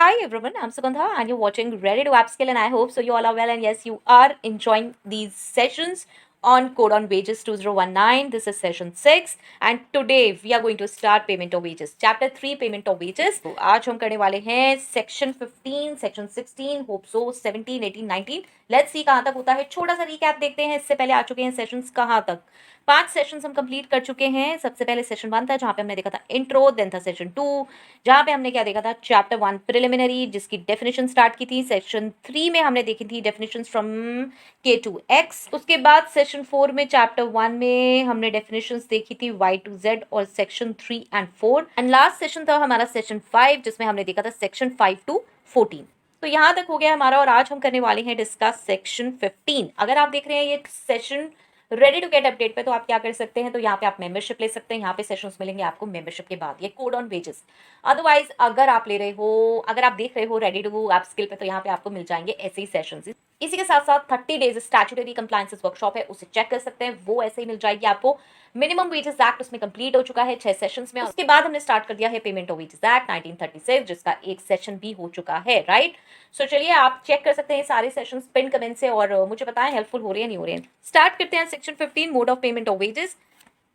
Hi everyone, I'm Sugandha and you're watching Ready to Upskill and I hope so you all are well and yes you are enjoying these sessions on Code on Wages 2019. This is session 6 and today we are going to start payment of wages. Chapter 3 payment of wages. तो आज हम करने वाले हैं section 15, section 16, hope so 17, 18, 19. Let's see कहाँ तक होता है. छोटा सा recap देखते हैं. इससे पहले आ चुके हैं सेशंस कहाँ तक. 5 सेशंस हम कंप्लीट कर चुके हैं. सबसे पहले सेशन 1 था जहाँ पे हमने देखा था इंट्रो, देन था सेशन 2 जहाँ पे हमने क्या देखा था चैप्टर 1 प्रिलिमिनरी जिसकी डेफिनेशन स्टार्ट की थी. सेशन 3 में हमने देखी थी डेफिनेशन फ्रॉम के टू एक्स. उसके बाद सेशन 4 में चैप्टर 1 में हमने डेफिनेशंस देखी थी वाई टू जेड और section 3 and 4 and last session था हमारा सेशन 5 जिसमें हमने देखा था सेक्शन 5 टू 14. तो यहाँ तक हो गया हमारा और आज हम करने वाले हैं डिस्कस सेक्शन 15. अगर आप देख रहे हैं ये session ready to get update पे तो आप क्या कर सकते हैं, तो यहाँ पे आप मेंबरशिप ले सकते हैं. यहाँ पे सेशंस मिलेंगे आपको मेंबरशिप के बाद, ये कोड ऑन वेजेस. अदरवाइज अगर आप ले रहे हो, अगर आप देख रहे हो रेडी टू गो स्किल पे, तो यहाँ पे आपको मिल जाएंगे ऐसे ही सेशंस. इसी के साथ साथ 30 डेज स्टैट्यूटरी कंप्लायंसेस वर्कशॉप है, उसे चेक कर सकते हैं, वो ऐसे ही मिल जाएगी आपको. मिनिमम वेजेस एक्ट उसमें कंप्लीट हो चुका है 6 सेशंस में. उसके बाद हमने स्टार्ट कर दिया है पेमेंट ऑफ वेजेस एक्ट 1936 जिसका एक सेशन भी हो चुका है, राइट. सो चलिए आप चेक कर सकते हैं सारे सेशंस पिन कमेंट से और मुझे बताएं हेल्पफुल हो रहे हैं नहीं हो रहे हैं. स्टार्ट करते हैं section 15 mode of payment of wages.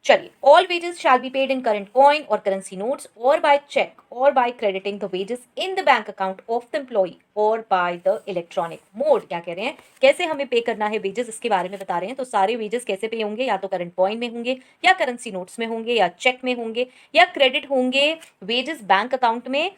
चलिए, all wages shall be paid in current coin और करेंसी नोट्स और बाय चेक और by crediting the wages in the bank account of the employee और बाय द इलेक्ट्रॉनिक मोड. क्या कह रहे हैं, कैसे हमें पे करना है वेजेस, इसके बारे में बता रहे हैं. तो सारे वेजेस कैसे पे होंगे, या तो करंट कॉइन में होंगे या करेंसी नोट्स में होंगे या चेक में होंगे या क्रेडिट होंगे वेजेस बैंक अकाउंट में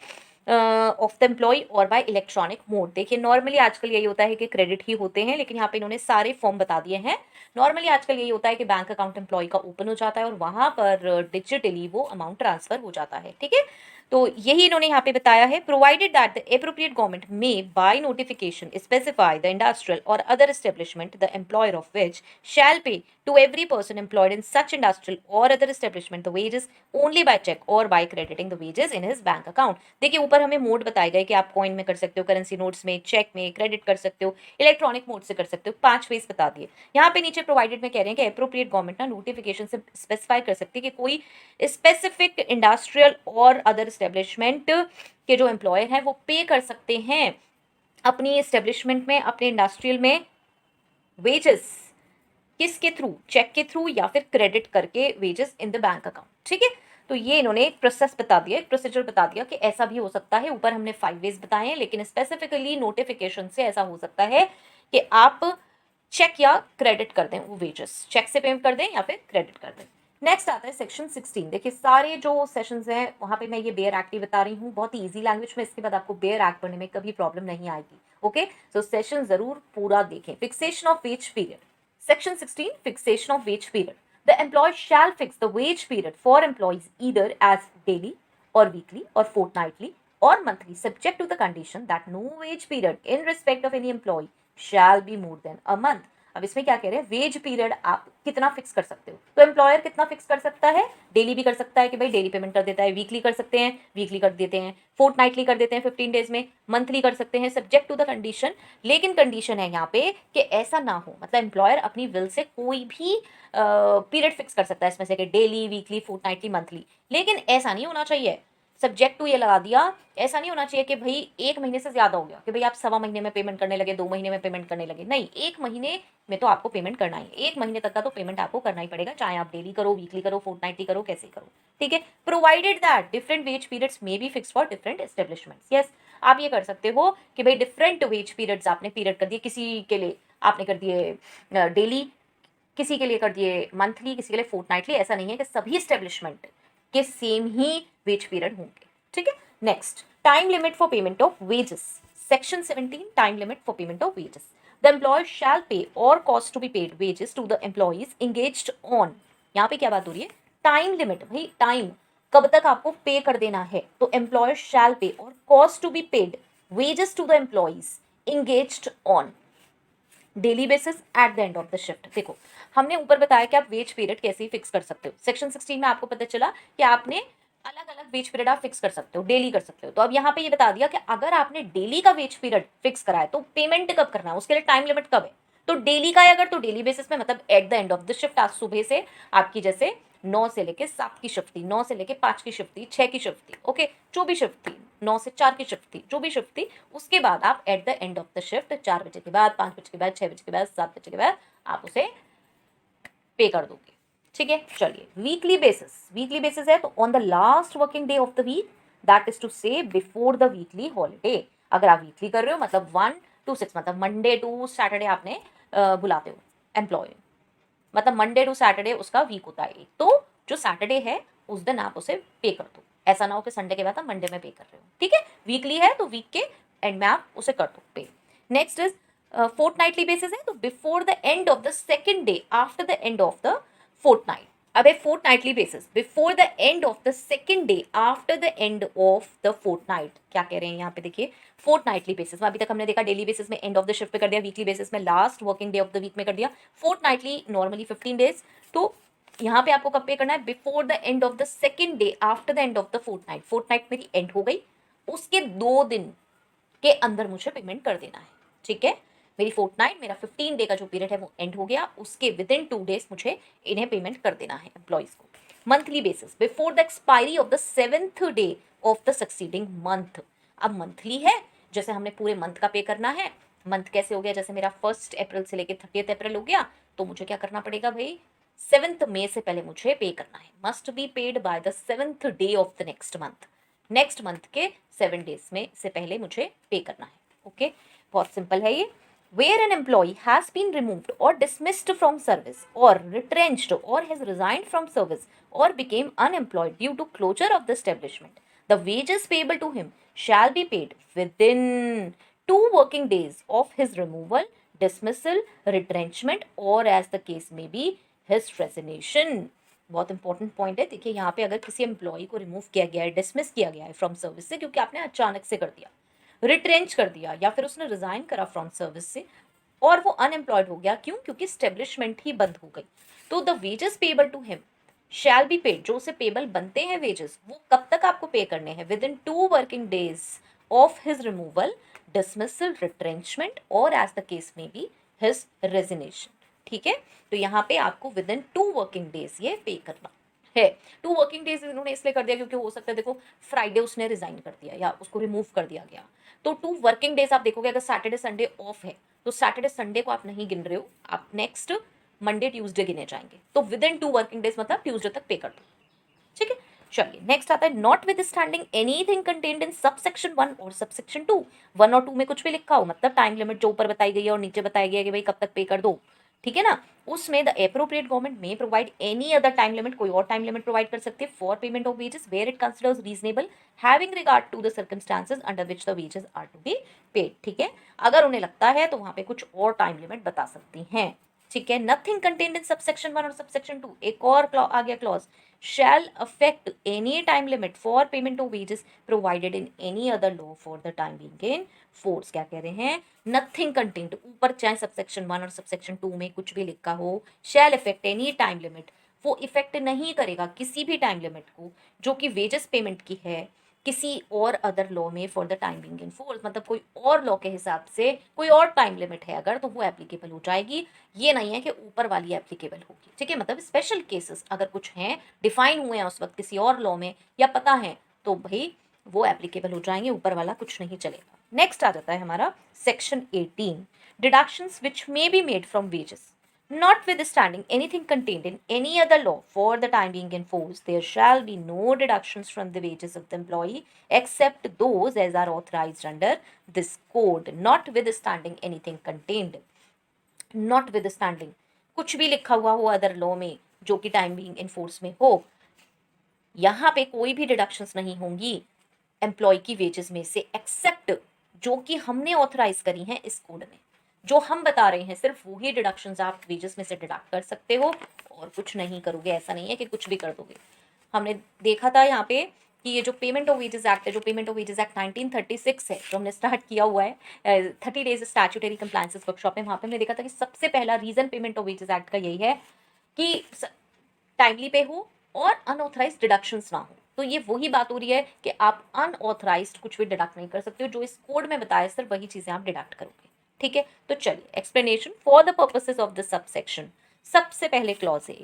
ऑफ द एम्प्लॉय और बाय इलेक्ट्रॉनिक मोड. देखिए नॉर्मली आजकल यही होता है कि क्रेडिट ही होते हैं, लेकिन यहाँ पे इन्होंने सारे फॉर्म बता दिए हैं. नॉर्मली आजकल यही होता है कि बैंक अकाउंट एम्प्लॉय का ओपन हो जाता है और वहां पर डिजिटली वो अमाउंट ट्रांसफर हो जाता है, ठीक है. तो यही इन्होंने यहाँ पे बताया है. Provided that the appropriate government may by notification specify the industrial और other establishment the employer of which shall pay to every person employed in such industrial or other establishment the wages only by check or by crediting the wages in his bank account. देखिए ऊपर हमें mode बताए गए कि आप coin में कर सकते हो, करेंसी नोट्स में, चेक में, क्रेडिट कर सकते हो, इलेक्ट्रॉनिक मोड से कर सकते हो. 5 वेज बता दिए. यहाँ पे नीचे प्रोवाइडेड में कह रहे हैं कि अप्रोप्रिएट गवर्नमेंट ना नोटिफिकेशन से स्पेसिफाई कर सकती है कि कोई स्पेसिफिक इंडस्ट्रियल और अदर एस्टेब्लिशमेंट के जो एम्प्लॉयर हैं वो पे कर सकते हैं अपनी एस्टेब्लिशमेंट में, अपने इंडस्ट्रियल में वेजेस किसके थ्रू, चेक के थ्रू या फिर क्रेडिट करके wages in the bank account, ठीक है. तो ये इन्होंने एक प्रोसेस बता दिया, एक प्रोसीजर बता दिया कि ऐसा भी हो सकता है. ऊपर हमने 5 वेज बताए हैं, लेकिन स्पेसिफिकली नोटिफिकेशन से ऐसा हो सकता है कि आप चेक या क्रेडिट कर दें वो वेजेस, चेक से पेमेंट कर दें या फिर क्रेडिट कर दें. नेक्स्ट आता है सेक्शन 16. देखिए सारे जो सेशंस हैं वहां पे मैं ये बेयर एक्ट ही बता रही हूँ बहुत ही इजी लैंग्वेज में. इसके बाद आपको बेयर एक्ट पढ़ने में कभी प्रॉब्लम नहीं आएगी, ओके. सो सेशन जरूर पूरा देखें. Fixation of ways period. Section 16 fixation of wage period. The employer shall fix the wage period for employees either as daily or weekly or fortnightly or monthly subject to the condition that no wage period in respect of any employee shall be more than a month. अब इसमें क्या कह रहे हैं, veg period आप कितना fix कर सकते हो. तो एम्प्लॉयर कितना फिक्स कर सकता है, डेली भी कर सकता है कि भाई डेली पेमेंट कर देता है, वीकली कर सकते हैं, वीकली कर देते हैं, फोर्टनाइटली कर देते हैं 15 डेज में, मंथली कर सकते हैं सब्जेक्ट टू द कंडीशन. लेकिन कंडीशन है यहाँ पे कि ऐसा ना हो, मतलब एम्प्लॉयर अपनी विल से कोई भी पीरियड फिक्स कर सकता है इसमें से कि डेली, वीकली, फोर्टनाइटली, मंथली, लेकिन ऐसा नहीं होना चाहिए. सब्जेक्ट टू ये लगा दिया. ऐसा नहीं होना चाहिए कि भाई 1 महीने से ज्यादा हो गया कि भाई आप 1.25 महीने में पेमेंट करने लगे, 2 महीने में पेमेंट करने लगे. नहीं, 1 महीने में तो आपको पेमेंट करना ही, 1 महीने तक का तो पेमेंट आपको करना ही पड़ेगा, चाहे आप डेली करो, वीकली करो, फोर्टनाइटली करो, कैसे करो, ठीक है. Provided that different ways periods may be fix for different establishments. Yes, आप ये कर सकते हो कि भाई डिफरेंट वेज पीरियड्स आपने पीरियड कर दिए, किसी के लिए आपने कर दिए डेली, किसी के लिए कर दिए मंथली, किसी के लिए फोर्टनाइटली. ऐसा नहीं है कि सभी एस्टेब्लिशमेंट के सेम ही वेज पीरियड होंगे, ठीक है. Next, time limit for payment of wages. Section 17 time limit for payment of wages. The employer shall pay और cause to be paid wages to the employees engaged on. यहाँ पे क्या बात हो रही है, टाइम लिमिट. भाई टाइम कब तक आपको पे कर देना है, तो एम्प्लॉयर शैल पे और cause to be paid wages to the employees engaged on daily basis at the end of the shift. देखो हमने ऊपर बताया कि आप वेज पीरियड कैसे ही फिक्स कर सकते हो. सेक्शन 16 में आपको पता चला कि आपने अलग अलग वेज पीरियड आप फिक्स कर सकते हो, डेली कर सकते हो. तो अब यहाँ पे ये बता दिया कि अगर आपने डेली का वेज पीरियड फिक्स करा है तो पेमेंट कब करना है, उसके लिए टाइम लिमिट कब है. तो डेली का है अगर, तो डेली बेसिस में, मतलब eight the end of the shift. आज सुबह से आपकी जैसे 9 से लेके 7 की शिफ्ट थी, 9 से लेके 5 की शिफ्ट थी, 6 की शिफ्ट थी, ओके, जो भी शिफ्ट थी, 9 से 4 की शिफ्ट थी, जो भी शिफ्ट थी, उसके बाद आप eight the end of the shift 4 बजे के बाद, 5 बजे के बाद, 6 बजे के बाद, 7 बजे के बाद आप उसे पे कर दोगे। ठीक है, चलिए वीकली बेसिस है तो on the last working day of the week, that is to say before the weekly holiday. अगर आप वीकली कर रहे हो मतलब 1 to 6, मतलब मंडे टू सैटरडे आपने बुलाते हो एम्प्लॉय, मतलब मंडे टू सैटरडे उसका वीक होता है एक, तो जो सैटरडे है उस दिन आप उसे पे कर दो। ऐसा ना हो कि संडे के बाद आप मंडे में पे कर रहे हो। ठीक है, वीकली है तो वीक के एंड में आप उसे कर दो पे। नेक्स्ट इज फोर्टनाइटली बेसिस है तो before the end of the second day after the end of the fortnight. अब है fortnightly basis before the end of the second day after the end of the fortnight. क्या कह रहे हैं यहाँ पे देखिए, फोर्टनाइटली बेसिस में अभी तक हमने देखा डेली बेसिस में end of the shift pay कर दिया, वीकली बेसिस में last working day of the week में कर दिया, फोर्टनाइटली नॉर्मली 15 डेज। तो यहाँ पे आपको कब पे करना है, before the end of the second day after the end of the fortnight. Fortnight मेरी एंड हो गई, उसके 2 दिन के अंदर मुझे पेमेंट कर देना है। ठीक है, मेरी फोर्टनाइट, मेरा 15 डे का जो पीरियड है वो एंड हो गया, उसके विद इन 2 डेज मुझे इन्हें पेमेंट कर देना है एम्प्लॉइज को। Monthly basis before the expiry of the 7th day of the succeeding month. अब मंथली है, जैसे हमने पूरे मंथ का पे करना है। मंथ कैसे हो गया, जैसे मेरा 1 अप्रैल से लेकर 30 अप्रैल हो गया, तो मुझे क्या करना पड़ेगा भाई, 7th मई से पहले मुझे पे करना है। Must be paid by the 7th day of the next month. Next month के 7 डेज में से पहले मुझे पे करना है। ओके, बहुत सिंपल है ये। Where an employee has been removed or dismissed from service or retrenched or has resigned from service or became unemployed due to closure of the establishment, the wages payable to him shall be paid within 2 working days of his removal, dismissal, retrenchment or as the case may be his resignation। बहुत important point है। देखिए यहाँ पे अगर किसी employ को remove किया गया है, डिसमिस किया गया है फ्रॉम सर्विस से, क्योंकि आपने अचानक से कर दिया, रिट्रेंच कर दिया या फिर उसने रिजाइन करा फ्रॉम सर्विस से और वो अनएम्प्लॉयड हो गया, क्यों, क्योंकि स्टेब्लिशमेंट ही बंद हो गई, तो the wages payable to him shall be paid, जो उसे पेबल बनते हैं वेजेस, वो कब तक आपको पे करने हैं, with in 2 working days of his removal, dismissal, retrenchment और एज द केस में बी हिज रेजिग्नेशन। ठीक है, तो यहाँ पे आपको विद इन 2 वर्किंग डेज ये पे करना है। 2 वर्किंग डेज इन्होंने इसलिए कर दिया क्योंकि हो सकता है, देखो फ्राइडे उसने रिजाइन कर दिया या उसको रिमूव कर दिया गया, तो 2 वर्किंग डेज आप देखोगे, अगर सैटरडे संडे ऑफ है तो सैटरडे संडे को आप नहीं गिन रहे हो, आप नेक्स्ट मंडे ट्यूसडे गिने जाएंगे, तो विद इन 2 वर्किंग डेज मतलब ट्यूसडे तक पे कर दो। ठीक है, चलिए नेक्स्ट आता है, not with standing anything contained in subsection 1 और सबसेक्शन 2। 1 और 2 में कुछ भी लिखा हो, मतलब टाइम लिमिट जो ऊपर बताई गई है और नीचे बताया गया है कि भाई कब तक पे कर दो, ठीक है ना, उसमें the appropriate government may provide any other time limit, कोई और टाइम लिमिट प्रोवाइड कर सकती है for payment of wages where it considers reasonable having regard to the circumstances under which the wages are to be paid. ठीक है, अगर उन्हें लगता है तो वहां पे कुछ और टाइम लिमिट बता सकती हैं। ठीक है, नथिंग कंटेन्ड इन सबसेक्शन 1 और सबसेक्शन 2, एक और आ गया clause, shall affect any time limit for payment of wages provided in any other law for the time being in force। क्या कह रहे हैं, नथिंग कंटेंट, ऊपर चाहे सबसेक्शन 1 और सबसेक्शन 2 में कुछ भी लिखा हो, shall affect any time limit, वो इफेक्ट नहीं करेगा किसी भी टाइम लिमिट को जो कि वेजेस पेमेंट की है किसी और अदर लॉ में for the time being in force, मतलब कोई और लॉ के हिसाब से कोई और टाइम लिमिट है अगर, तो वो एप्लीकेबल हो जाएगी। ये नहीं है कि ऊपर वाली एप्लीकेबल होगी। ठीक है, मतलब स्पेशल केसेस अगर कुछ हैं, डिफाइन हुए हैं उस वक्त किसी और लॉ में या पता है, तो भाई वो एप्लीकेबल हो जाएंगे, ऊपर वाला कुछ नहीं चलेगा। नेक्स्ट आ जाता है हमारा section 18, deductions which may be made from wages. Notwithstanding anything contained in any other law for the time being in force, there shall be no deductions from the wages of the employee except those as are authorized under this code, notwithstanding anything contained। notwithstanding कुछ भी लिखा हुआ हो other law में जो कि time being in force में हो, यहाँ पे कोई भी डिडक्शंस नहीं होंगी एम्प्लॉय की वेजेस में से, एक्सेप्ट जो कि हमने ऑथराइज करी हैं इस कोड में, जो हम बता रहे हैं सिर्फ वही डिडक्शंस आप वेजेस में से डिडक्ट कर सकते हो और कुछ नहीं करोगे। ऐसा नहीं है कि कुछ भी कर दोगे। हमने देखा था यहाँ पे कि ये जो पेमेंट ऑफ वेजेस एक्ट है, जो पेमेंट ऑफ वेजेस एक्ट 1936 है, जो हमने स्टार्ट किया हुआ है 30 डेज स्टैट्यूटरी कंप्लायंसेस वर्कशॉप में, वहाँ पे हमने देखा था कि सबसे पहला reason payment of wages act का यही है कि टाइमली पे हो और अनऑथराइज्ड डिडक्शंस ना हो। तो ये वही बात हो रही है कि आप अनऑथराइज्ड कुछ भी डिडक्ट नहीं कर सकते हो, जो इस कोड में बताया सिर्फ वही चीजें आप डिडक्ट करोगे। ठीक है, तो चलिए explanation for the purposes of the subsection. सबसे पहले क्लॉज है,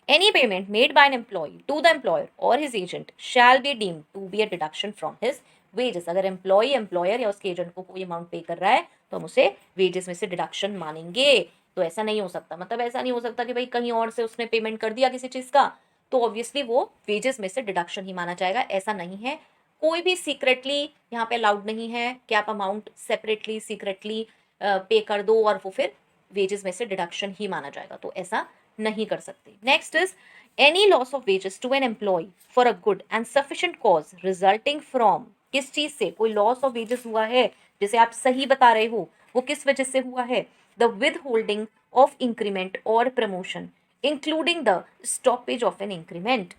any payment made by an employee to the employer और his agent shall be deemed to be a deduction from his wages. अगर एम्प्लॉयर या उसके एजेंट को कोई amount पे कर रहा है तो हम उसे वेजेस में से डिडक्शन मानेंगे। तो ऐसा नहीं हो सकता, मतलब ऐसा नहीं हो सकता कि भाई कहीं और से उसने पेमेंट कर दिया किसी चीज का तो ऑब्वियसली वो वेजेस में से डिडक्शन ही माना जाएगा, ऐसा नहीं है। कोई भी सीक्रेटली यहाँ पे अलाउड नहीं है कि आप अमाउंट सेपरेटली सीक्रेटली पे कर दो और वो फिर वेजेस में से डिडक्शन ही माना जाएगा, तो ऐसा नहीं कर सकते। Next is any loss of wages to an employee for a good and sufficient cause resulting from, किस चीज से कोई लॉस ऑफ वेजेस हुआ है जिसे आप सही बता रहे हो, वो किस वजह से हुआ है? The withholding of increment और promotion including the stoppage of an increment.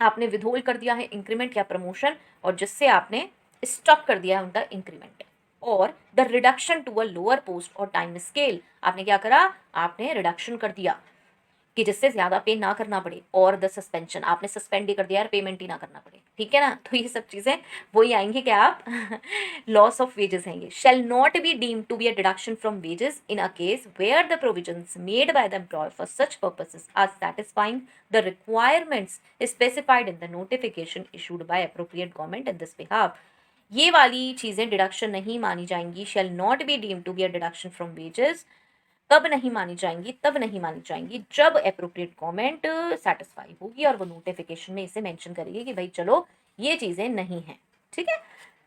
आपने विदहोल्ड कर दिया है इंक्रीमेंट या प्रमोशन और जिससे आपने स्टॉप कर दिया है उनका increment. Or the reduction to a lower post or time scale, आपने क्या करा, आपने रिडक्शन कर दिया कि जिससे ज्यादा पे ना करना पड़े, और द सस्पेंशन, आपने सस्पेंड ही कर दिया, पेमेंट ही ना करना पड़े, ठीक है ना। तो ये सब चीजें वही आएंगी क्या आप लॉस ऑफ वेजेस हैं ये। Shall not be deemed to be a deduction from wages in a case where the provisions made by the employer for such purposes are satisfying the requirements specified in the notification issued by appropriate government in this behalf. ये वाली चीजें deduction नहीं मानी जाएंगी। Shall not be deemed to be a deduction from wages कब नहीं मानी जाएंगी, तब नहीं मानी जाएंगी जब अप्रोप्रिएट गवर्नमेंट सेटिस्फाई होगी और वो नोटिफिकेशन में इसे मेंशन करेगी कि भाई चलो ये चीजें नहीं हैं, ठीक है,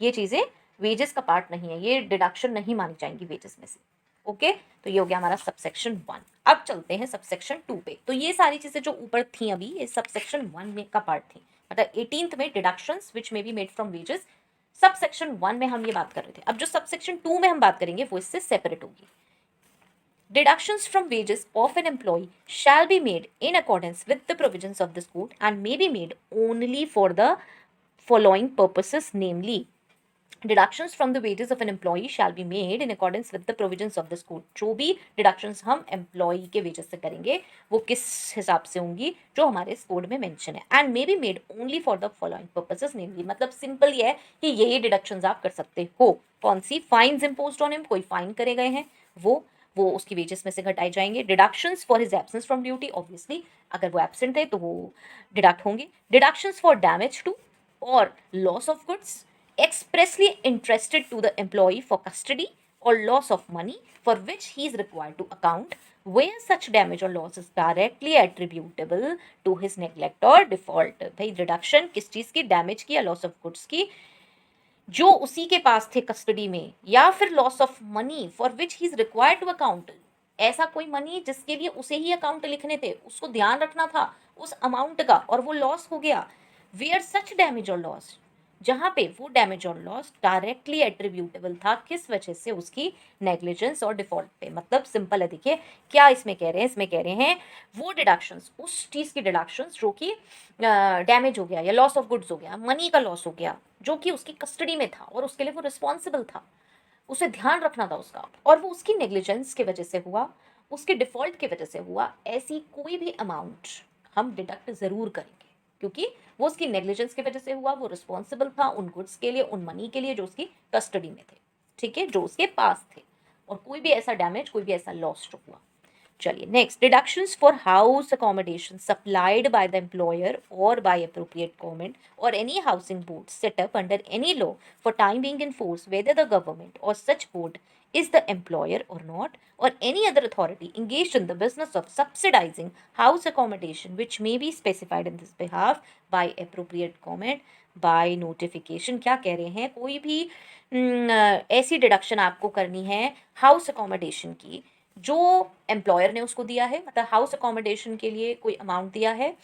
ये चीजें वेजेस का पार्ट नहीं है, ये डिडक्शन नहीं मानी जाएंगी वेजेस में से। ओके, तो ये हो गया हमारा सबसेक्शन 1। अब चलते हैं सबसेक्शन 2 पे। तो ये सारी चीजें जो ऊपर थी अभी ये सबसेक्शन 1 में का पार्ट थी, मतलब 18th में deductions which may be made from wages. Subsection 1 में हम ये बात कर रहे थे। अब जो सबसेक्शन 2 में हम बात करेंगे वो इससे सेपरेट होगी। Deductions from wages of an employee shall be made in accordance with the provisions of this code and may be made only for the following purposes, namely deductions from the wages of an employee shall be made in accordance with the provisions of this code. जो भी deductions हम employee के wages से करेंगे वो किस हिसाब से होंगी, जो हमारे इस कोड में मेंशन है। And may be made only for the following purposes, namely, मतलब सिंपल ये है कि ये डिडक्शंस आप कर सकते हो। कौन सी? फाइन्स इम्पोज्ड ऑन हिम, कोई फाइन करे गए हैं वो उसकी वेजेस में से घटाए जाएंगे। Deductions for his absence from duty, obviously अगर वो एब्सेंट है तो वो डिडक्ट होंगे। डिडक्शंस फॉर डैमेज टू और loss of goods expressly entrusted to the employee for custody or loss of money for which he is required to account where such damage or loss is directly attributable to his neglect or default। भाई reduction किस चीज की? Damage की या loss of goods की जो उसी के पास थे कस्टडी में, या फिर loss of money for which he is required to account. ऐसा कोई मनी जिसके लिए उसे ही अकाउंट लिखने थे, उसको ध्यान रखना था उस अमाउंट का, और वो लॉस हो गया। वेयर सच डैमेज और लॉस, जहां पे वो डैमेज और लॉस डायरेक्टली एट्रीब्यूटेबल था, किस वजह से? उसकी नेग्लिजेंस और डिफॉल्ट पे। मतलब सिंपल है, देखिए क्या इसमें कह रहे हैं, इसमें कह रहे हैं वो डिडक्शंस, उस चीज की डिडक्शंस जो कि डैमेज हो गया या लॉस ऑफ गुड्स हो गया, मनी का लॉस हो गया जो कि उसकी कस्टडी में था और उसके लिए वो रिस्पॉन्सिबल था, उसे ध्यान रखना था उसका, और वो उसकी नेग्लिजेंस की वजह से हुआ, उसके डिफॉल्ट की वजह से हुआ, ऐसी कोई भी अमाउंट हम डिडक्ट जरूर करेंगे क्योंकि वो उसकी नेग्लिजेंस की वजह से हुआ, वो रिस्पॉन्सिबल था उन गुड्स के लिए, उन मनी के लिए जो उसकी कस्टडी में थे, ठीक है, जो उसके पास थे, और कोई भी ऐसा डैमेज, कोई भी ऐसा लॉस जो हुआ। चलिए next, deductions for house accommodation supplied by the employer और बाय अप्रोप्रिएट गवर्नमेंट और any housing board set up under any law for time being in force whether the government और सच board is the employer or not, or any other authority engaged in the business of subsidizing house accommodation which may be specified in this behalf by appropriate government by notification। क्या कह रहे हैं? कोई भी ऐसी deduction आपको करनी है हाउस अकोमोडेशन की जो एम्प्लॉयर ने उसको दिया है, मतलब हाउस अकोमोडेशन के लिए कोई अमाउंट दिया है,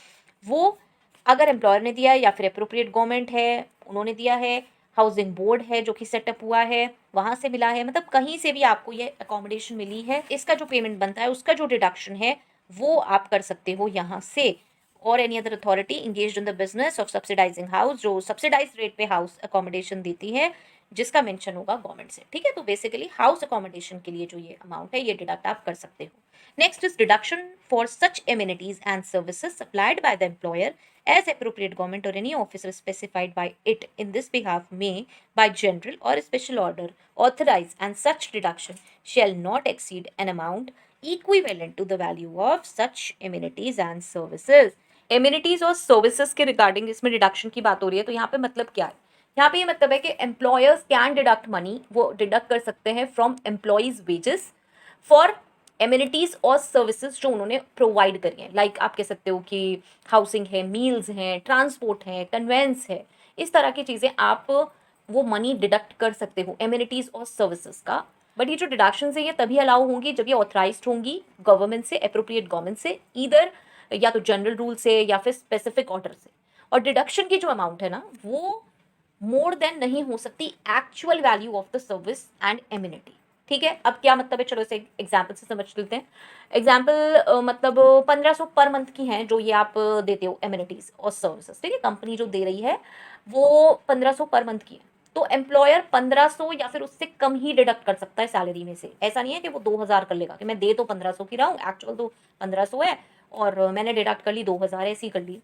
वो अगर एम्प्लॉयर ने दिया है या फिर अप्रोप्रिएट गवर्नमेंट है उन्होंने दिया है, हाउसिंग बोर्ड है जो कि सेटअप हुआ है वहां से मिला है, मतलब कहीं से भी आपको ये अकोमोडेशन मिली है, इसका जो पेमेंट बनता है उसका जो डिडक्शन है वो आप कर सकते हो यहाँ से। और any other authority engaged in the business of subsidising house, जो सब्सिडाइज रेट पे हाउस अकोमोडेशन देती है जिसका मेंशन होगा गवर्नमेंट से, ठीक है। तो बेसिकली हाउस अकोमोडेशन के लिए जो ये अमाउंट है ये डिडक्ट आप कर सकते हो। Next is deduction for such amenities and services supplied by the employer as appropriate government or any officer specified by it in this behalf may by general or special order authorize, and such deduction shall not exceed an amount equivalent to the value of such amenities and services। amenities और services के regarding इसमें deduction की बात हो रही है, तो यहाँ पे मतलब क्या है यहाँ पे ये मतलब है कि एम्प्लॉयर्स कैन डिडक्ट मनी, वो डिडक्ट कर सकते हैं from employees wages for amenities और सर्विसेज जो उन्होंने प्रोवाइड करी हैं। लाइक आप कह सकते हो कि हाउसिंग है, मील्स हैं, ट्रांसपोर्ट है, कन्वेंस है, इस तरह की चीज़ें आप वो मनी डिडक्ट कर सकते हो एमिनिटीज और सर्विसेज का। बट ये जो डिडक्शन है ये तभी अलाउ होंगी जब ये ऑथराइज्ड होंगी गवर्नमेंट से, अप्रोप्रिएट गवर्नमेंट से, ईदर या तो जनरल रूल से या फिर स्पेसिफिक ऑर्डर से। और डिडक्शन की जो अमाउंट है ना वो मोर देन नहीं हो सकती actual value of the service and amenity. ठीक है, अब क्या मतलब है, चलो इसे एग्जाम्पल से समझ लेते हैं। एग्जाम्पल मतलब 1500 पर मंथ की हैं जो ये आप देते हो एमिनिटीज और सर्विसेज। ठीक है, कंपनी जो दे रही है वो 1500 पर मंथ की है, तो एम्प्लॉयर 1500 या फिर उससे कम ही डिडक्ट कर सकता है सैलरी में से। ऐसा नहीं है कि वो 2000 कर लेगा कि मैं दे तो 1500 की रहा हूँ, एक्चुअल तो 1500 है और मैंने डिडक्ट कर ली 2000, ऐसी कर ली।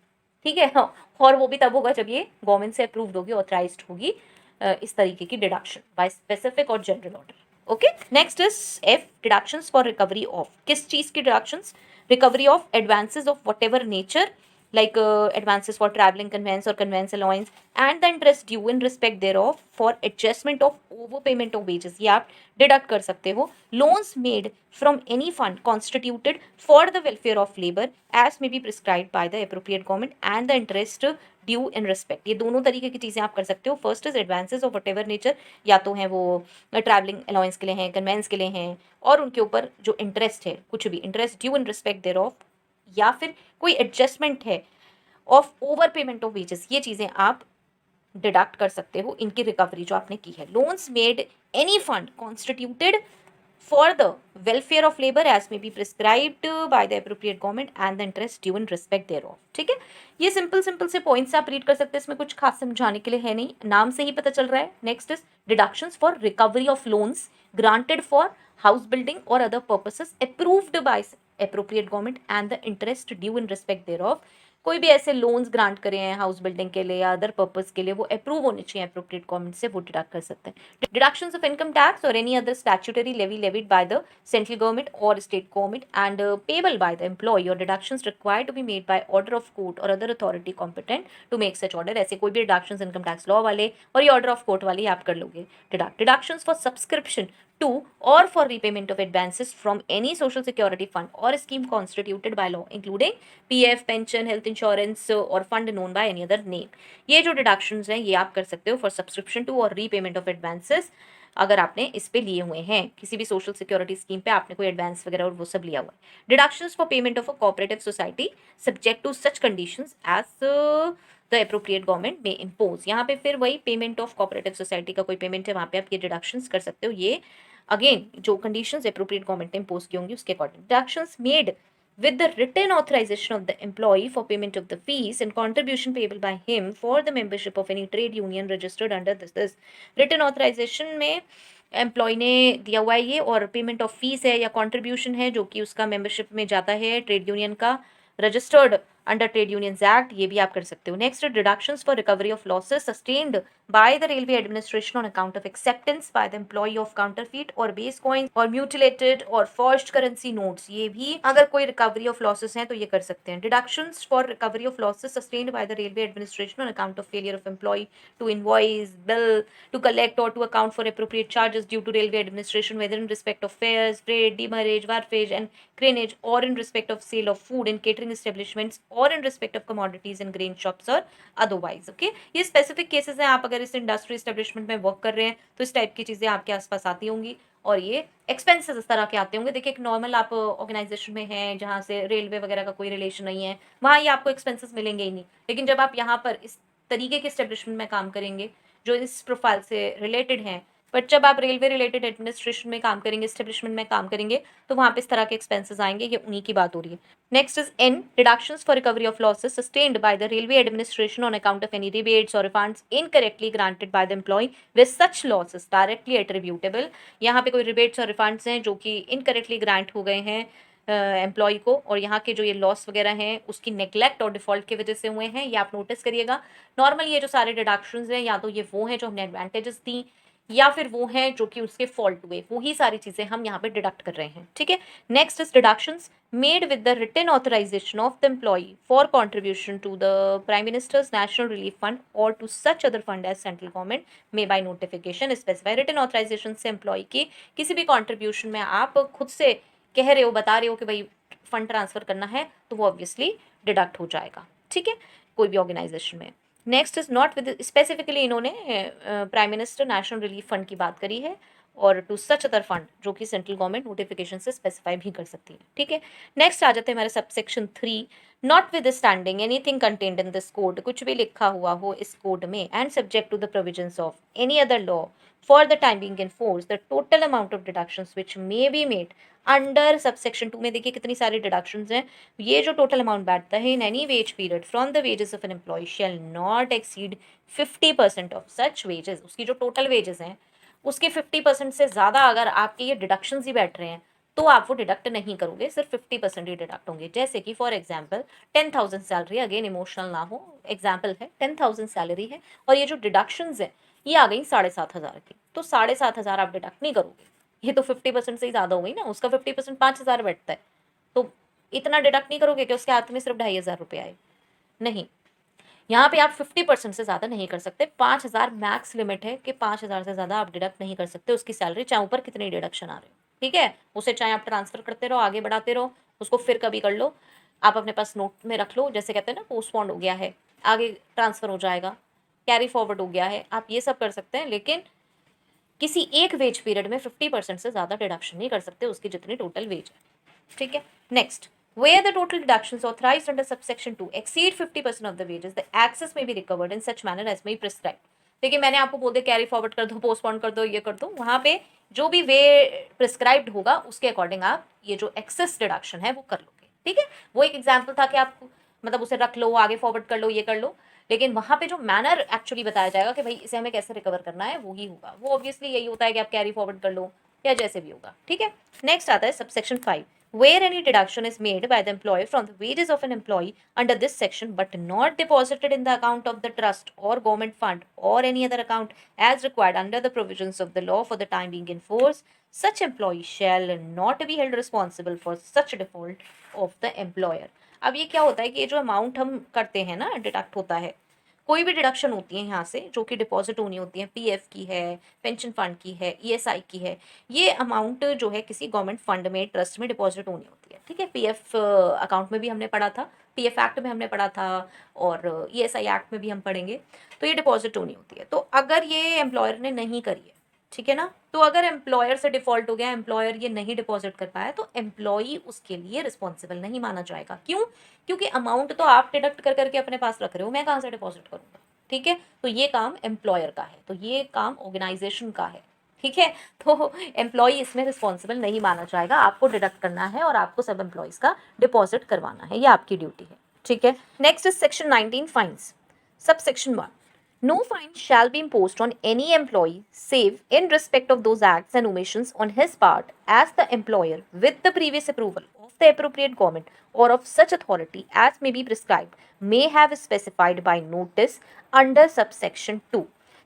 ठीक है, हाँ, और वो भी तब होगा जब ये गवर्नमेंट से अप्रूव्ड होगी, ऑथराइज्ड होगी इस तरीके की डिडक्शन बाय स्पेसिफिक और general order. Okay, next is F, deductions for recovery of, किस चीज की deductions, recovery of advances of what ever nature, like advances for traveling conveyance or conveyance allowance and the interest due in respect thereof for adjustment of overpayment of wages, ये आप deduct कर सकते हो। loans made from any fund constituted for the welfare of labor as may be prescribed by the appropriate government and the interest due in respect, ये दोनों तरीके की चीज़ें आप कर सकते हो। First is advances of what ever nature, या तो हैं वो ट्रैवलिंग अलाउंस के लिए हैं, कन्वेंस के लिए हैं, और उनके ऊपर जो इंटरेस्ट है कुछ भी interest due in respect there of, या फिर कोई एडजस्टमेंट है of over payment of wages, ये चीज़ें आप डिडक्ट कर सकते हो इनकी रिकवरी जो आपने की है। Loans made any fund constituted for the welfare of labour as may be prescribed by the appropriate government and the interest due in respect thereof. ठीक है, ये सिंपल सिंपल से पॉइंट्स आप रीड कर सकते हैं, इसमें कुछ खास समझाने के लिए है नहीं, नाम से ही पता चल रहा है। Next is deductions for recovery of loans granted for house building और other purposes approved by appropriate government and the interest due in respect thereof. कोई भी ऐसे लोन्स ग्रांट करे हैं हाउस बिल्डिंग के लिए या अदर पर्पस के लिए, वो अप्रूव होने चाहिए एप्रोप्रिएट गवर्नमेंट से, वो डिडक्ट कर सकते हैं। डिडक्शंस ऑफ इनकम टैक्स और any other statutory levy levied by the central government और state government and payable by the employee, और deductions required to be made by order of court और other authority competent to make such order. ऐसे कोई भी deductions income tax law वाले और ये order of court वाले आप कर लोगे deduct. Deductions for subscription to or for repayment of advances from any social security fund or scheme constituted by law including PF, pension, health insurance और fund known by any other name। ये जो deductions हैं ये आप कर सकते हो for subscription to और repayment of advances, अगर आपने इस पे लिए हुए हैं किसी भी सोशल सिक्योरिटी स्कीम पे आपने कोई एडवांस वगैरह और वो सब लिया हुआ है। Deductions for payment of a cooperative society subject to such conditions as the appropriate government may impose, यहाँ पे फिर वही पेमेंट ऑफ कोऑपरेटिव सोसाइटी का कोई पेमेंट है वहाँ पे आप ये डिडक्शंस कर सकते हो। ये अगेन जो कंडीशंस एप्रोप्रिएट गवर्नमेंट ने इम्पोज की होंगी उसके according. Deductions made with the written authorization of the employee for payment of the fees and contribution payable by him for the membership of any trade union registered under this written authorization में employ ने दिया हुआ है ये, और payment of fees है या contribution है जो कि उसका मेंबरशिप में जाता है ट्रेड यूनियन का, registered under trade unions act, ये भी आप कर सकते हो। Next, deductions for recovery of losses sustained by the railway administration on account of acceptance by the employee of counterfeit or base coin or mutilated or forged currency notes, ये भी अगर कोई रिकवरी ऑफ लॉसेस हैं तो ये कर सकते हैं। Deductions for recovery of losses sustained by the railway administration on account of failure of employee to invoice, bill, to collect और to account for appropriate charges due to railway administration whether in respect of fares, freight, demurrage, wharfage and cranage or in respect of sale of food in catering establishments or in respect of commodities in grain shops or otherwise। okay, ये specific cases हैं, आप अगर इस industry establishment में work कर रहे हैं तो इस टाइप की चीज़ें आपके आसपास आती होंगी और ये एक्सपेंसेस इस तरह के आते होंगे। देखिए एक नॉर्मल आप ऑर्गेनाइजेशन में हैं जहाँ से रेलवे वगैरह का कोई रिलेशन नहीं है, वहाँ ये आपको एक्सपेंसेस मिलेंगे ही नहीं, लेकिन जब आप यहाँ पर इस तरीके के एस्टेब्लिशमेंट में काम करेंगे जो इस प्रोफाइल से रिलेटेड हैं, बट जब आप रेलवे रिलेटेड एडमिनिस्ट्रेशन में काम करेंगे, एस्टेब्लिशमेंट में काम करेंगे, तो वहाँ पे इस तरह के एक्सपेंसेस आएंगे, ये उन्हीं की बात हो रही है। Next is an, deductions for recovery of losses sustained by the railway administration on account of any rebates और refunds incorrectly granted by the employee with such losses directly attributable. यहाँ पे कोई रिबेट्स और रिफंड्स हैं जो कि incorrectly grant हो गए हैं एम्प्लॉय को, और यहाँ के जो ये लॉस वगैरह हैं उसकी नेग्लेक्ट और डिफॉल्ट की वजह से हुए हैं, ये आप नोटिस करिएगा। नॉर्मल ये जो सारे डिडक्शंस हैं या तो ये वो हैं जो हमने एडवांटेजेस दी, या फिर वो हैं जो कि उसके फॉल्ट हुए, वो ही सारी चीज़ें हम यहाँ पे डिडक्ट कर रहे हैं, ठीक है। Next is deductions made with the written authorisation of the employee for contribution to the prime minister's national relief fund और to such other fund as central government may by notification specify. Written authorisation से employee की किसी भी contribution में आप खुद से कह रहे हो, बता रहे हो कि भाई फंड ट्रांसफर करना है, तो वो ऑब्वियसली डिडक्ट हो जाएगा, ठीक है, कोई भी ऑर्गेनाइजेशन में। Next is not with specifically इन्होंने prime minister national relief fund की बात करी है और टू सच अदर फंड जो कि सेंट्रल गवर्नमेंट नोटिफिकेशन से स्पेसिफाई भी कर सकती है, ठीक है। नेक्स्ट आ जाते हैं हमारे subsection 3, notwithstanding anything contained in this code, कुछ भी लिखा हुआ हो इस कोड में and subject to the provisions of any other law for the time being in force the total amount of deductions which may be made under subsection 2 में देखिए कितनी सारी डिडक्शंस हैं। ये जो टोटल अमाउंट बैठता है in any wage period from the wages of an employee shall not exceed 50% of such wages. उसकी जो टोटल वेजेस हैं उसके 50% से ज़्यादा अगर आपके ये डिडक्शंस ही बैठ रहे हैं तो आप वो डिडक्ट नहीं करोगे, सिर्फ 50% ही डिडक्ट होंगे। जैसे कि for example 10,000 salary, again emotional ना हो, एग्जाम्पल है 10,000 सैलरी है और ये जो डिडक्शंस है ये आ गई 7,500 की, तो 7,500 आप डिडक्ट नहीं करोगे, ये तो 50% से ही ज़्यादा हो गई ना। उसका 50% 5,000 बैठता है, तो इतना डिडक्ट नहीं करोगे कि उसके हाथ में सिर्फ 2,500 रुपये आए, नहीं। यहाँ पे आप 50% से ज़्यादा नहीं कर सकते, 5,000 मैक्स लिमिट है कि 5,000 से ज़्यादा आप डिडक्ट नहीं कर सकते उसकी सैलरी, चाहे ऊपर कितने डिडक्शन आ रहे हो, ठीक है। उसे चाहे आप ट्रांसफर करते रहो, आगे बढ़ाते रहो, उसको फिर कभी कर लो, आप अपने पास नोट में रख लो, जैसे कहते हैं ना पोस्टपोन्ड हो गया है, आगे ट्रांसफर हो जाएगा, कैरी फॉरवर्ड हो गया है, आप ये सब कर सकते हैं, लेकिन किसी एक वेज पीरियड में 50% से ज़्यादा डिडक्शन नहीं कर सकते उसकी जितनी टोटल वेज है, ठीक है। Next, where the total deductions authorized under subsection 2 exceed 50% of the wages, the access may be recovered in such manner as may be prescribed। देखिए मैंने आपको बोल दिया कैरी फॉरवर्ड कर दो, पोस्टपोन कर दो, ये कर दो, वहाँ पे जो भी वे प्रिस्क्राइब्ड होगा उसके अकॉर्डिंग आप ये जो एक्सेस डिडक्शन है वो कर लोगे, ठीक है। वो एक एग्जाम्पल था कि आप मतलब उसे रख लो, आगे फॉरवर्ड कर लो, ये कर लो, लेकिन वहाँ पे जो मैनर एक्चुअली बताया जाएगा कि भाई इसे हमें कैसे रिकवर करना है वो ही होगा। वो ऑब्वियसली यही होता है कि आप कैरी फॉरवर्ड कर लो या जैसे भी होगा, ठीक है। नेक्स्ट आता है subsection 5, where any deduction is made by the employer from the wages of an employee under this section but not deposited in the account of the trust or government fund or any other account as required under the provisions of the law for the time being in force, such employee shall not be held responsible for such default of the employer। अब ये क्या होता है कि ये जो amount हम करते हैं ना, डिडक्ट होता है, कोई भी डिडक्शन होती है यहाँ से जो कि डिपॉजिट होनी होती है, पीएफ की है, पेंशन फंड की है, ईएसआई की है, ये अमाउंट जो है किसी गवर्नमेंट फंड में, ट्रस्ट में डिपॉजिट होनी होती है, ठीक है। पीएफ अकाउंट में भी हमने पढ़ा था, पीएफ एक्ट में हमने पढ़ा था और ईएसआई एक्ट में भी हम पढ़ेंगे, तो ये डिपॉजिट होनी होती है। तो अगर ये एम्प्लॉयर ने नहीं करी है, ठीक है ना, तो अगर एम्प्लॉयर से डिफॉल्ट हो गया, एम्प्लॉयर ये नहीं डिपॉजिट कर पाया, तो एम्प्लॉई उसके लिए रिस्पॉन्सिबल नहीं माना जाएगा। क्यों? क्योंकि अमाउंट तो आप डिडक्ट कर करके अपने पास रख रहे हो, मैं कहाँ से डिपॉजिट करूँगा, ठीक है। तो ये काम एम्प्लॉयर का है, तो ये काम ऑर्गेनाइजेशन का है, ठीक है। तो एम्प्लॉई इसमें रिस्पॉन्सिबल नहीं माना जाएगा, आपको डिडक्ट करना है और आपको सब एम्प्लॉयज़ का डिपॉजिट करवाना है, ये आपकी ड्यूटी है, ठीक है। Next is section 19 fines. Subsection 1. No fine shall be imposed on any employee save in respect of those acts and omissions on his part as the employer with the previous approval of the appropriate government or of such authority as may be prescribed may have specified by notice under subsection 2।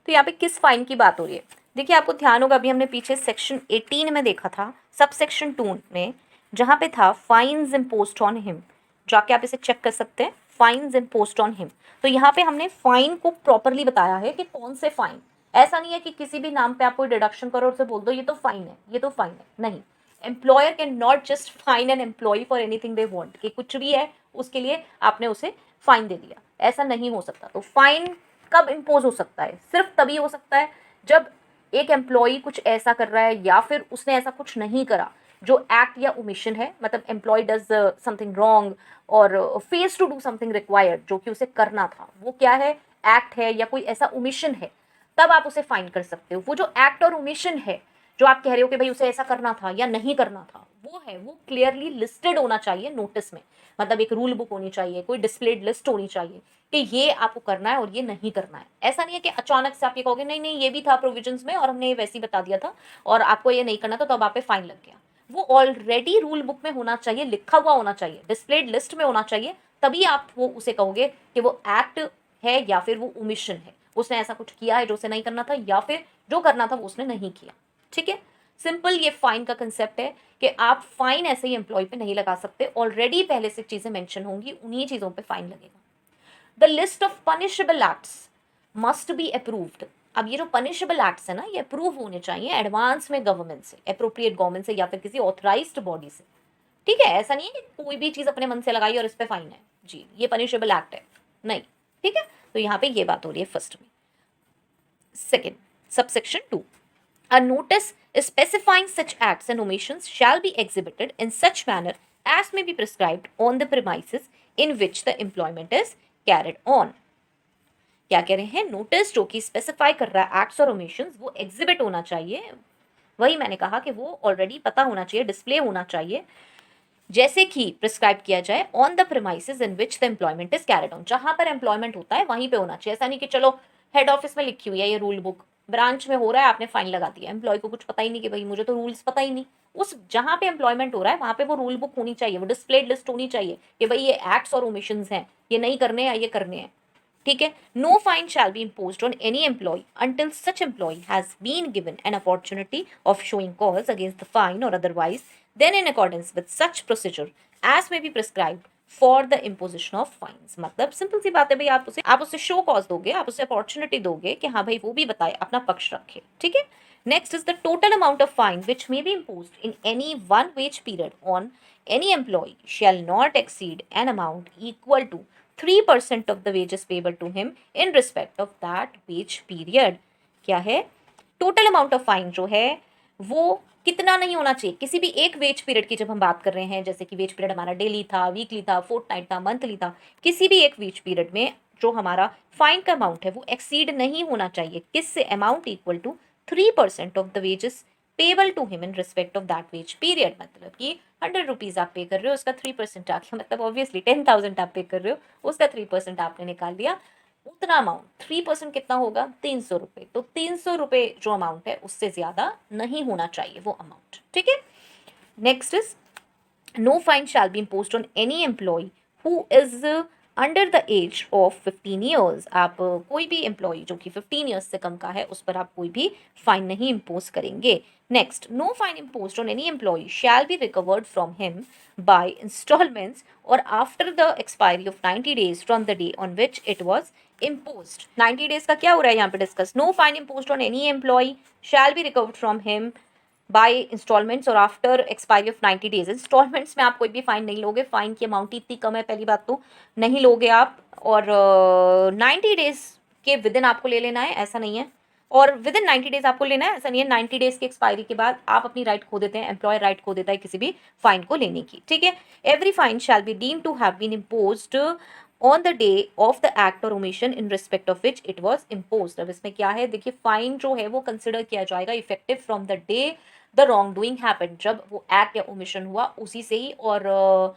तो यहाँ पे किस fine की बात हो रही है? देखिए आपको ध्यान होगा अभी हमने पीछे सेक्शन 18 में देखा था, सबसेक्शन 2 में जहाँ पे था फाइन्स इम्पोज्ड ऑन हिम, जाके आप इसे चेक कर सकते हैं, फाइन्स इम्पोज्ड ऑन हिम। तो यहाँ पे हमने फाइन को प्रॉपरली बताया है कि कौन से फाइन, ऐसा नहीं है कि किसी भी नाम पे आप कोई डिडक्शन करो और उसे बोल दो ये तो फाइन है, ये तो फाइन है, नहीं। Employer can not just fine an employee for anything they want, कि कुछ भी है उसके लिए आपने उसे फाइन दे दिया, ऐसा नहीं हो सकता। तो फाइन कब इम्पोज हो सकता है? सिर्फ तभी हो सकता है जब एक एम्प्लॉय कुछ ऐसा कर रहा है या फिर उसने ऐसा कुछ नहीं करा जो एक्ट या ओमिशन है, मतलब एम्प्लॉय डज समथिंग रॉन्ग और fails to do something required, जो कि उसे करना था, वो क्या है, एक्ट है या कोई ऐसा ओमिशन है, तब आप उसे फाइन कर सकते हो। वो जो एक्ट और ओमिशन है जो आप कह रहे हो कि भाई उसे ऐसा करना था या नहीं करना था, वो है, वो क्लियरली लिस्टेड होना चाहिए नोटिस में, मतलब एक रूल बुक होनी चाहिए, कोई डिस्प्लेड लिस्ट होनी चाहिए कि ये आपको करना है और ये नहीं करना है। ऐसा नहीं है कि अचानक से आप ये कहोगे नहीं नहीं ये भी था प्रोविजंस में और हमने ये वैसे ही बता दिया था और आपको ये नहीं करना था, तो अब आप पे फाइन लग गया। वो ऑलरेडी रूल बुक में होना चाहिए, लिखा हुआ होना चाहिए, डिस्प्लेड लिस्ट में होना चाहिए, तभी आप वो उसे कहोगे कि वो एक्ट है या फिर वो ओमिशन है। उसने ऐसा कुछ किया है जो उसे नहीं करना था, या फिर जो करना था वो उसने नहीं किया। ठीक है, सिंपल ये फाइन का कंसेप्ट है कि आप फाइन ऐसे ही एम्प्लॉय पे नहीं लगा सकते, ऑलरेडी पहले से चीजें मेंशन होंगी, उन्हीं चीजों पे फाइन लगेगा। The list of punishable acts must be approved. अब ये जो पनिशेबल एक्ट्स है ना, ये अप्रूव होने चाहिए एडवांस में गवर्नमेंट से, अप्रोप्रिएट गवर्नमेंट से या फिर किसी ऑथराइज्ड बॉडी से। ठीक है, ऐसा नहीं है कि कोई भी चीज अपने मन से लगाई और इस पे फाइन है जी, ये पनिशेबल एक्ट है, नहीं। ठीक है, तो यहाँ पे ये बात हो रही है फर्स्ट में। Second, subsection 2, a notice specifying such acts and omissions shall be exhibited in such manner as may be prescribed on the premises in which the employment is carried on। क्या कह रहे हैं, नोटिस जो कि specify कर रहा है acts और ओमिशंस, वो एग्जिबिट होना चाहिए। वही मैंने कहा कि वो ऑलरेडी पता होना चाहिए, डिस्प्ले होना चाहिए, जैसे कि प्रिस्क्राइब किया जाए on the premises in which the employment is carried on. जहां पर एम्प्लॉयमेंट होता है वहीं पे होना चाहिए। ऐसा नहीं कि चलो हेड ऑफिस में लिखी हुई है ये रूल बुक, ब्रांच में हो रहा है, आपने फाइन लगा दिया, एम्प्लॉय को कुछ पता ही नहीं कि भाई मुझे तो रूल्स पता ही नहीं। उस जहां पे एम्प्लॉयमेंट हो रहा है वहां पे वो रूल बुक होनी चाहिए, वो डिस्प्लेड लिस्ट होनी चाहिए कि भाई ये एक्ट्स और ओमिशंस हैं, ये नहीं करने हैं, ये करने हैं। ठीक है, no fine shall be imposed on any employee until such employee has been given an opportunity of showing cause against the fine और otherwise than in accordance with such procedure as may be prescribed for the imposition of fines. मतलब simple सी बात है भाई, आप उसे show cause दोगे, आप उसे अपॉर्चुनिटी दोगे कि हाँ भाई वो भी बताए, अपना पक्ष रखे। ठीक है, next is the total amount of fine which may be imposed in any one wage period on any employee shall not exceed an amount equal to 3% of the wages payable to him in respect of that wage period। क्या है, total amount of fine जो है वो कितना नहीं होना चाहिए किसी भी एक वेज पीरियड की। जब हम बात कर रहे हैं, जैसे कि वेज पीरियड हमारा डेली था, वीकली था, फोर्टनाइट था, मंथली था, किसी भी एक वेज पीरियड में जो हमारा फाइन का अमाउंट है वो एक्सीड नहीं होना चाहिए। किससे, amount equal to 3% of the wages payable to him in respect of that wage period. मतलब कि 100 रुपीज आप पे कर रहे हो, उसका 3% आ गया, मतलब ऑब्वियसली 10,000 आप पे कर रहे हो, उसका 3% आपने निकाल लिया, उतना अमाउंट 3% कितना होगा, 300 रुपये। तो 300 रुपये जो अमाउंट है उससे ज्यादा नहीं होना चाहिए वो अमाउंट। ठीक है, next is no fine shall be imposed on any employee who is under the age of 15 years. आप कोई भी एम्प्लॉय जो कि 15 ईयर्स से कम का है उस पर आप कोई भी फाइन नहीं इम्पोज करेंगे। Next, no fine imposed on any employee shall be recovered from him by instalments और after the expiry of 90 days from the day on which it was imposed. 90 days का क्या हो रहा है यहाँ पे discuss, no fine imposed on any employee shall be recovered from him by instalments और after expiry of 90 days। Instalments में आप कोई भी फाइन नहीं लोगे, फाइन की अमाउंट ही इतनी कम है, पहली बात तो नहीं लोगे आप, और 90 days के विद इन आपको ले लेना है, ऐसा नहीं है, और विद इन 90 days आपको लेना है, ऐसा नहीं है 90 days की एक्सपायरी के बाद आप अपनी राइट खो देते हैं, एम्प्लॉयर राइट खो देता है किसी भी फाइन को लेने की। ठीक है, every fine shall be deemed to have been imposed on the day of the act और omission in respect of which it was imposed. अब इसमें क्या है, देखिए फाइन जो है वो कंसिडर किया जाएगा effective from the day the wrong doing happened, जब वो एक्ट या ओमिशन हुआ उसी से ही, और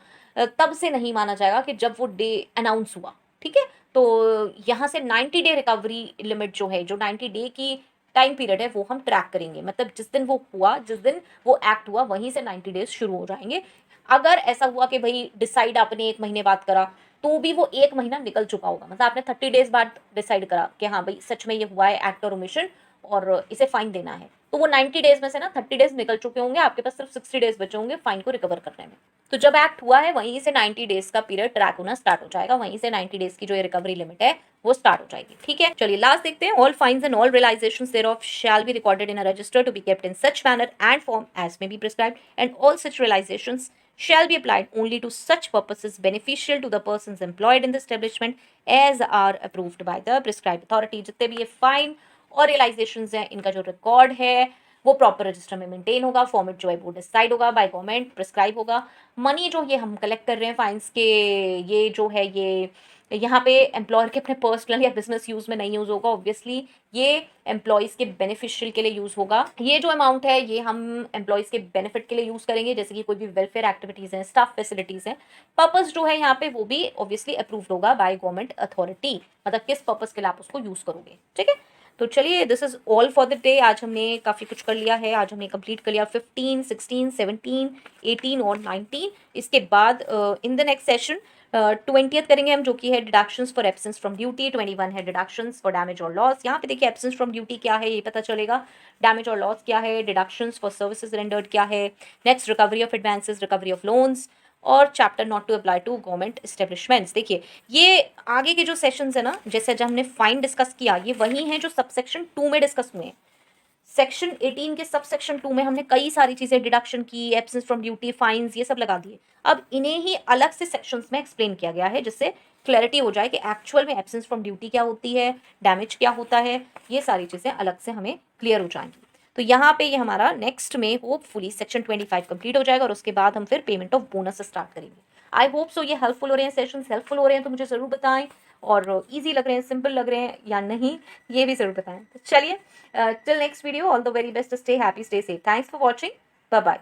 तब से नहीं माना जाएगा कि जब वो डे अनाउंस हुआ। ठीक है, तो यहाँ से 90 डे रिकवरी लिमिट जो है, जो 90 डे की टाइम पीरियड है वो हम ट्रैक करेंगे, मतलब जिस दिन वो हुआ, जिस दिन वो एक्ट हुआ वहीं से 90 डेज शुरू हो जाएंगे। अगर ऐसा हुआ कि भाई डिसाइड आपने 1 महीने बाद करा तो भी वो 1 महीना निकल चुका होगा, मतलब आपने 30 डेज बाद डिसाइड करा कि हाँ भाई सच में ये हुआ है एक्ट और ओमिशन और इसे फाइन देना है, तो वो 90 डेज में से ना 30 डेज निकल चुके होंगे, आपके पास सिर्फ 60 डेज बचे होंगे फाइन को रिकवर करने में। तो जब एक्ट हुआ है वहीं से 90 डेज का पीरियड ट्रैक होना स्टार्ट हो जाएगा, वहीं से 90 डेज की जो रिकवरी लिमिट है वो स्टार्ट हो जाएगी। ठीक है, चलिए लास्ट देखते हैं। All fines and all realisations thereof shall be recorded in a register to be kept in such manner and form as may be prescribed and all such realisations shall be applied only to such purposes beneficial to the persons employed in the establishment as are approved by the prescribed authority। जितने भी ये fine और realisations हैं इनका जो record है वो proper register में मेंटेन होगा, फॉर्मेट जो है वो डिसाइड होगा बाय गवर्नमेंट, प्रिस्क्राइब होगा। मनी जो ये हम कलेक्ट कर रहे हैं फाइन्स के, ये जो है ये यहाँ पे एम्प्लॉयर के अपने पर्सनल या बिजनेस यूज में नहीं यूज होगा, ऑब्वियसली ये एम्प्लॉयज़ के बेनिफिशियल के लिए यूज होगा। ये जो अमाउंट है ये हम एम्प्लॉयज़ के बेनिफिट के लिए यूज करेंगे, जैसे कि कोई भी वेलफेयर एक्टिविटीज हैं, स्टाफ फैसिलिटीज हैं। पर्पस जो है यहाँ पे वो भी ऑब्वियसली अप्रूव्ड होगा बाय गवर्नमेंट अथॉरिटी, मतलब किस पर्पस के लिए आप उसको यूज करोगे। ठीक है, तो चलिए this is all for the day. आज हमने काफ़ी कुछ कर लिया है, आज हमने कंप्लीट कर लिया 15, 16, 17, 18 और 19। इसके बाद in the next session 20th करेंगे हम, जो कि है deductions for absence from duty. 21 है डिडक्शंस फॉर डैमेज और लॉस। यहाँ पे देखिए एब्सेंस फ्रॉम ड्यूटी क्या है ये पता चलेगा, डैमेज और लॉस क्या है, डिडक्शंस फॉर सर्विसेज रेंडर्ड क्या है, next recovery of advances, recovery of loans, और chapter not to apply to government establishments. देखिए ये आगे के जो सेशंस है ना, जैसे जब हमने फाइन डिस्कस किया, ये वही हैं जो सब सेक्शन 2 में डिस्कस हुए हैं। सेक्शन 18 के सब सेक्शन 2 में हमने कई सारी चीजें डिडक्शन की, एब्सेंस फ्रॉम ड्यूटी, फाइन्स, ये सब लगा दिए। अब इन्हें ही अलग से सेक्शंस में एक्सप्लेन किया गया है, जिससे क्लैरिटी हो जाए कि एक्चुअल में एब्सेंस फ्रॉम ड्यूटी क्या होती है, डैमेज क्या होता है, ये सारी चीजें अलग से हमें क्लियर हो जाएंगी। तो यहाँ पे ये हमारा नेक्स्ट में होपफुली सेक्शन 25 कंप्लीट हो जाएगा और उसके बाद हम फिर पेमेंट ऑफ बोनस स्टार्ट करेंगे। आई होप सो ये हेल्पफुल हो रहे हैं, सेशंस हेल्पफुल हो रहे हैं तो मुझे ज़रूर बताएं, और इजी लग रहे हैं, सिंपल लग रहे हैं या नहीं, ये भी ज़रूर बताएं। तो चलिए, till next video, all the very best, stay happy, stay safe, thanks for watching, bye bye.